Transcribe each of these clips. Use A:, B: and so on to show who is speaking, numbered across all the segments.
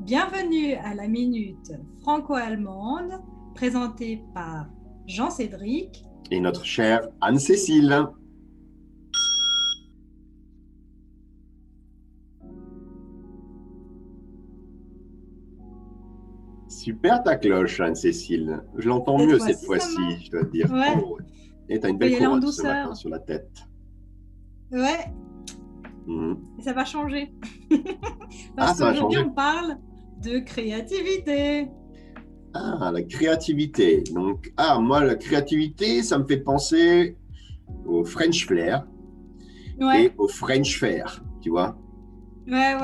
A: Bienvenue à la Minute franco-allemande, présentée par Jean-Cédric.
B: Et notre chère Anne-Cécile. Super ta cloche, Anne-Cécile. Je l'entends
A: Cette
B: mieux cette
A: fois-ci, ça
B: fois-ci,
A: marche.
B: je dois te dire.
A: Ouais,
B: Oh, ouais. Et tu as une
A: faut
B: belle
A: y aller en
B: couronne ce matin
A: douceur.
B: sur la tête.
A: Ouais,
B: Mhm.
A: et ça va changer.
B: Ah,
A: Parce
B: ça va
A: qu'aujourd'hui,
B: changer.
A: on parle de créativité.
B: Ah, la créativité. Donc, moi, la créativité, ça me fait penser au French flair
A: Ouais,
B: et au French fair, tu vois.
A: ouais,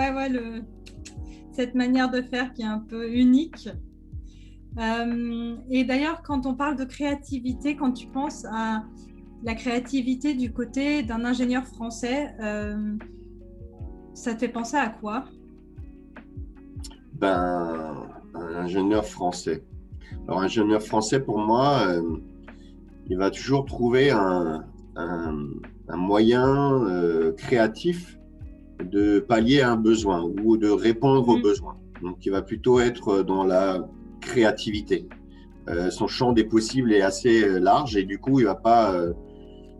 A: cette manière de faire qui est un peu unique. Et d'ailleurs, quand on parle de créativité, quand tu penses à la créativité du côté d'un ingénieur français, ça te fait penser à quoi?
B: Ben, un ingénieur français. Alors, un ingénieur français, pour moi, il va toujours trouver un moyen créatif de pallier à un besoin ou de répondre aux
A: Mmh.
B: besoins. Donc, il va plutôt être dans la créativité. Son champ des possibles est assez large et du coup, il ne va pas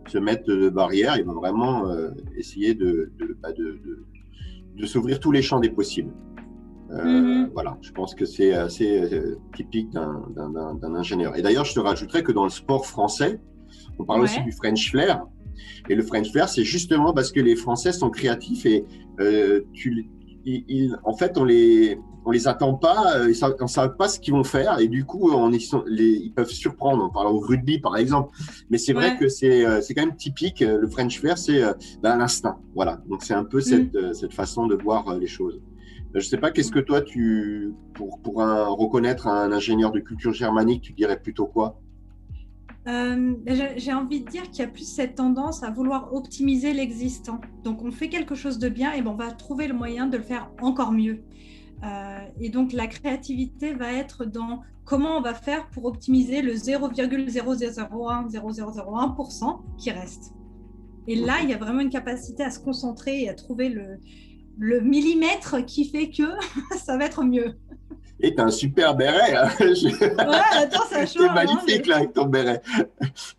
B: se mettre de barrière. Il va vraiment essayer de s'ouvrir tous les champs des possibles.
A: Mmh.
B: Voilà, je pense que c'est assez typique d'un ingénieur. Et d'ailleurs, je te rajouterais que dans le sport français, on parle aussi
A: Ouais,
B: du French flair. Et le French flair, c'est justement parce que les Français sont créatifs et en fait, on les attend pas, on ne sait pas ce qu'ils vont faire et du coup, ils peuvent surprendre. On parle au rugby, par exemple. Mais c'est vrai
A: ouais.
B: que c'est quand même typique. Le French flair, c'est l'instinct. Voilà. Donc, c'est un peu
A: Mmh.
B: cette façon de voir les choses. Je ne sais pas, qu'est-ce que toi, reconnaître un ingénieur de culture germanique, tu dirais plutôt quoi?
A: J'ai envie de dire qu'il y a plus cette tendance à vouloir optimiser l'existant. Donc, on fait quelque chose de bien et ben, on va trouver le moyen de le faire encore mieux. Et donc, la créativité va être dans comment on va faire pour optimiser le 0,00010001% qui reste. Et là, il y a vraiment une capacité à se concentrer et à trouver le millimètre qui fait que ça va être mieux.
B: Et t'as un super béret, hein.
A: Ouais, attends, ça
B: T'es
A: change. Hein,
B: magnifique là avec ton béret.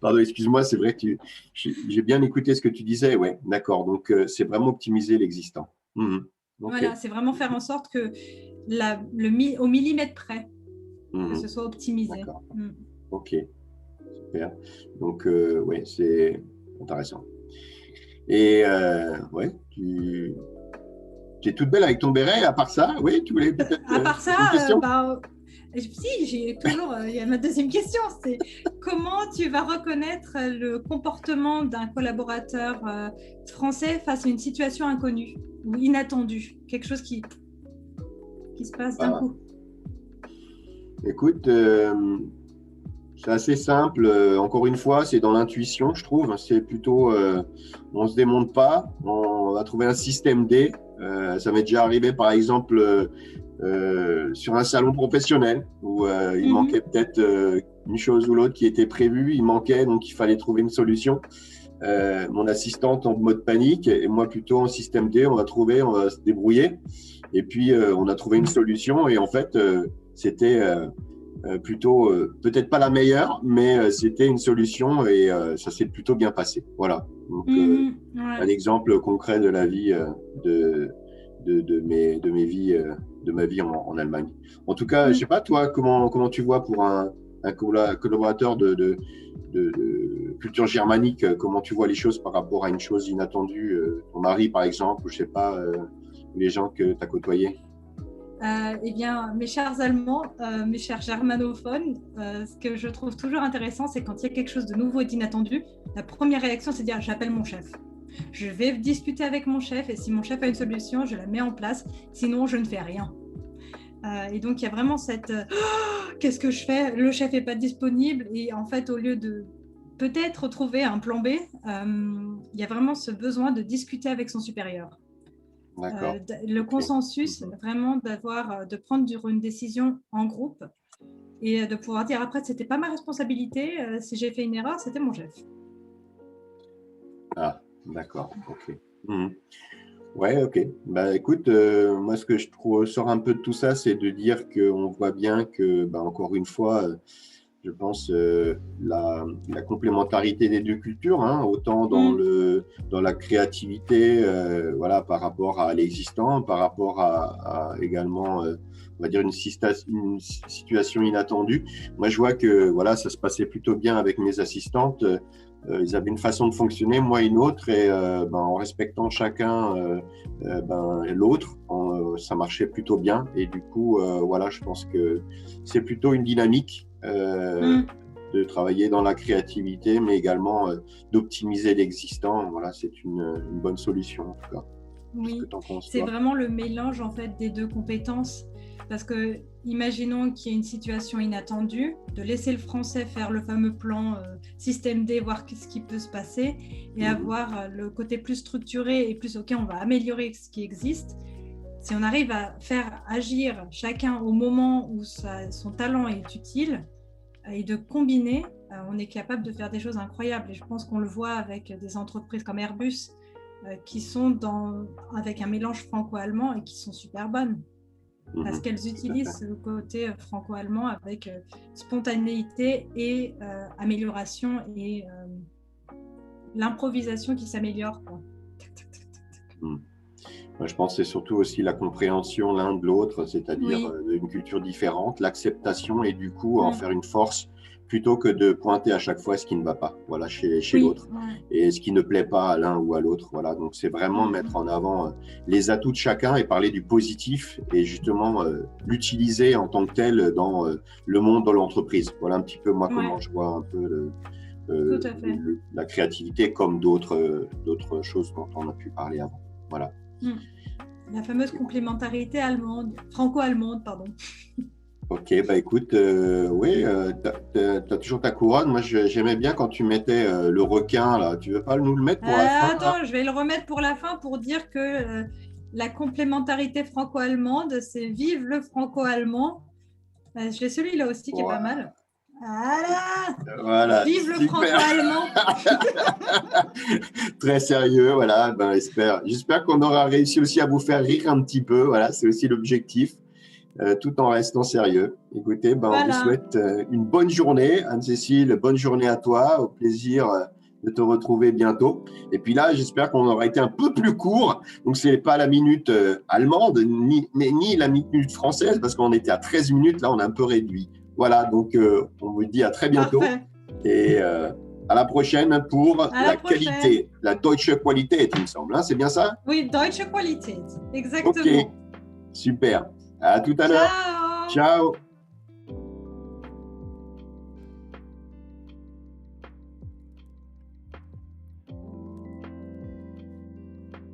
B: Pardon, excuse-moi, c'est vrai que j'ai bien écouté ce que tu disais. Ouais, d'accord. Donc, c'est vraiment optimiser l'existant. Mhm. Ok.
A: Voilà, c'est vraiment faire en sorte que au millimètre près, que ce
B: Mhm.
A: soit optimisé.
B: D'accord.
A: Mm.
B: Ok. Super. Donc, ouais, c'est intéressant. Et ouais, tu es toute belle avec ton béret. À part ça, oui, tu voulais peut-être
A: À part ça,
B: poser une question?
A: si, j'ai toujours, il y a ma deuxième question, c'est comment tu vas reconnaître le comportement d'un collaborateur français face à une situation inconnue ou inattendue, quelque chose qui se passe d'un
B: Ah,
A: coup.
B: écoute, c'est assez simple. Encore une fois, c'est dans l'intuition, je trouve. C'est plutôt, on se démonte pas. On va trouver un système D. Ça m'est déjà arrivé, par exemple, sur un salon professionnel où il manquait
A: Mhm.
B: peut-être une chose ou l'autre qui était prévue. Il manquait, donc il fallait trouver une solution. Mon assistante en mode panique et moi plutôt en système D. On va se débrouiller. Et puis, on a trouvé une solution. Et en fait, c'était plutôt, peut-être pas la meilleure, mais c'était une solution et ça s'est plutôt bien passé. Voilà. Donc,
A: Mhm.
B: un
A: Ouais.
B: exemple concret de la vie de, de ma vie en Allemagne. En tout cas, je sais
A: Mm.
B: pas, toi, comment tu vois pour un collaborateur de culture germanique, comment tu vois les choses par rapport à une chose inattendue, ton mari, par exemple, ou je sais pas, les gens que tu as côtoyés.
A: Eh bien, mes chers Allemands, mes chers germanophones, ce que je trouve toujours intéressant, c'est quand il y a quelque chose de nouveau et d'inattendu, la première réaction, c'est de dire j'appelle mon chef. Je vais discuter avec mon chef et si mon chef a une solution, je la mets en place. Sinon, je ne fais rien. Et donc, il y a vraiment cette qu'est-ce que je fais? Le chef n'est pas disponible et en fait, au lieu de peut-être trouver un plan B, il y a vraiment ce besoin de discuter avec son supérieur.
B: D'accord.
A: Le
B: Ok.
A: consensus,
B: Mhm.
A: vraiment de prendre une décision en groupe et de pouvoir dire après, c'était pas ma responsabilité, si j'ai fait une erreur, c'était mon chef.
B: Ah, d'accord. Ok. Mhm. Ouais, ok. Bah, écoute, moi, ce que je trouve sort un peu de tout ça, c'est de dire qu'on voit bien que, bah, encore une fois, je pense la complémentarité des deux cultures, hein, autant
A: Mm.
B: dans la créativité, voilà, par rapport à l'existant, par rapport à également, on va dire une situation inattendue. Moi, je vois que voilà, ça se passait plutôt bien avec mes assistantes. Ils avaient une façon de fonctionner, moi une autre, et ben, en respectant chacun ben, l'autre, ça marchait plutôt bien. Et du coup, voilà, je pense que c'est plutôt une dynamique
A: Mm.
B: de travailler dans la créativité, mais également d'optimiser l'existant. Voilà, c'est une bonne solution en tout cas. Qu'est-ce que
A: Oui,
B: tu en penses,
A: c'est
B: toi?
A: vraiment le mélange en fait des deux compétences. Parce que, imaginons qu'il y ait une situation inattendue, de laisser le français faire le fameux plan système D, voir ce qui peut se passer, et avoir le côté plus structuré et plus, ok, on va améliorer ce qui existe. Si on arrive à faire agir chacun au moment où son talent est utile, et de combiner, on est capable de faire des choses incroyables. Et je pense qu'on le voit avec des entreprises comme Airbus, qui sont avec un mélange franco-allemand et qui sont super bonnes. Parce qu'elles
B: Tout à fait.
A: utilisent le côté franco-allemand avec spontanéité et amélioration et l'improvisation qui s'améliore, quoi.
B: Mm. Moi, je pense que c'est surtout aussi la compréhension l'un de l'autre, c'est-à-dire
A: Oui.
B: d'une culture différente, l'acceptation et du coup en
A: Mm.
B: faire une force plutôt que de pointer à chaque fois ce qui ne va pas, voilà, chez
A: Oui.
B: l'autre
A: Ouais.
B: et ce qui ne plaît pas à l'un ou à l'autre. Voilà, donc c'est vraiment mettre en avant les atouts de chacun et parler du positif et justement l'utiliser en tant que tel dans le monde de l'entreprise. Voilà un petit peu moi
A: Ouais.
B: comment je vois un peu
A: Tout à fait.
B: la créativité comme d'autres choses dont on a pu parler avant. Voilà.
A: Mm. La fameuse complémentarité allemande, franco-allemande, pardon.
B: Ok, bah écoute, oui, t'as toujours ta couronne. Moi, j'aimais bien quand tu mettais le requin, là. Tu veux pas nous le mettre pour la fin, là?
A: Attends, je vais le remettre pour la fin pour dire que la complémentarité franco-allemande, c'est vive le franco-allemand. J'ai celui-là aussi qui est pas
B: Voilà,
A: mal. Voilà,
B: voilà,
A: vive le
B: super.
A: franco-allemand.
B: Très sérieux, voilà. Ben, j'espère qu'on aura réussi aussi à vous faire rire un petit peu. Voilà, c'est aussi l'objectif, tout en restant sérieux. Écoutez, ben, on vous
A: Voilà.
B: souhaite une bonne journée. Anne-Cécile, bonne journée à toi. Au plaisir de te retrouver bientôt. Et puis là, j'espère qu'on aura été un peu plus court. Donc, ce n'est pas la minute allemande, ni la minute française, parce qu'on était à 13 minutes. Là, on a un peu réduit. Voilà, donc on vous dit à très bientôt.
A: Parfait.
B: Et à la prochaine pour
A: À la
B: la
A: prochaine.
B: qualité, la Deutsche Qualität, il me semble. Hein, c'est bien ça?
A: Oui, Deutsche Qualität.
B: Ok,
A: Exactement.
B: super. À tout à l'heure.
A: Ciao.
B: Ciao.